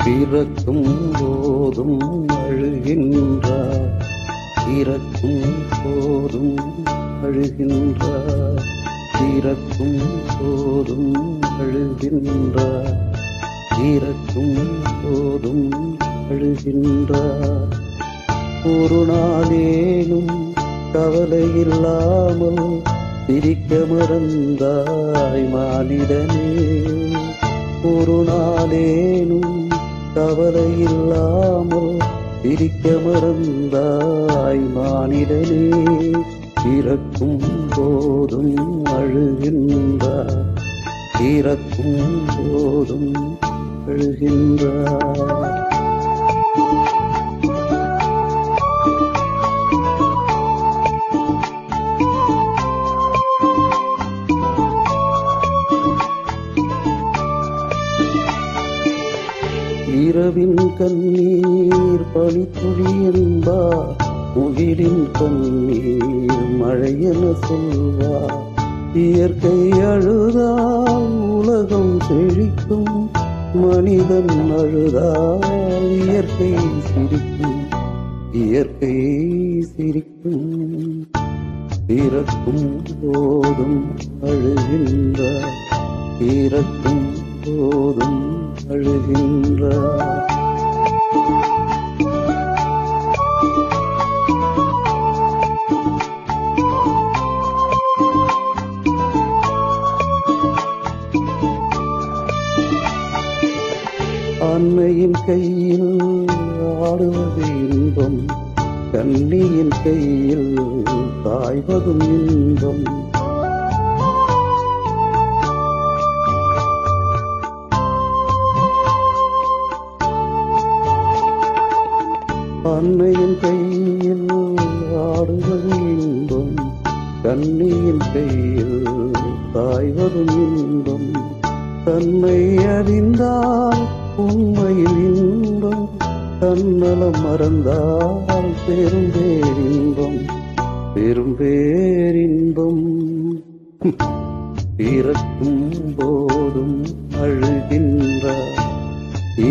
பிறக்கும் போதும் அழுகின்றார், இறக்கும் போதும் அழுகின்றார், இறக்கும் போதும் அழுகின்றார், இறக்கும் போதும் அழுகின்றார். ஒரு நாளேனும் கவலை இல்லாமல் சிரிக்க மறந்தாய் மானிடனே, ஒரு நாளேனும் கவலை இல்லாமல் சிரிக்க மறந்தாய் மானிடனே. இறக்கும் போதும் அழுகின்றார், இறக்கும் போதும் அழுகின்றார். இரவின் கண்ணீர் பனித்துளி என்பார், முகிலின் கண்ணீர் மழையென சொல்வார். இயற்கை அழுதால் உலகம் செழிக்கும், மனிதன் அழுதால் இயற்கை சிரிக்கும், இயற்கை சிரிக்கும். இறக்கும் போதும் அழுகின்றார், இறக்கும் போதும் அழுகின்றார். அன்னையின் கையில் ஆடுவது இன்பம், கண்ணியின் கையில் தாய்வதும் இன்பம். அன்னையின் கையில் ஆடுவது இன்பம், கண்ணியின் கையில் தாய்வதும் இன்பம். தன்னை அறிந்தால் உண்மையில் இன்பம், தன்னலம் மறந்தால் பெரும் பேரின்பம், பெரும் பேரின்பம். இறக்கும் போதும் அழுகின்றார்,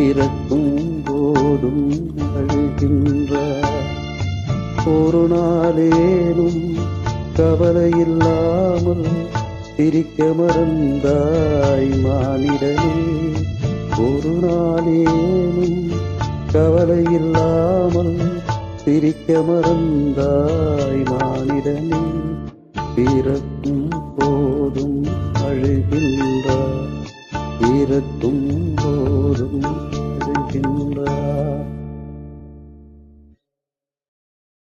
இறக்கும் போதும் அழுகின்றார். ஒரு நாளேனும் கவலை இல்லாமல் சிரிக்க மறந்தாய் மானிடனே, ஒரு நாளேனும் கவலை இல்லாமல் சிரிக்க மறந்தாய் மானிடனே. பிறக்கும் போதும் அழுகின்றார், இறக்கும் போதும்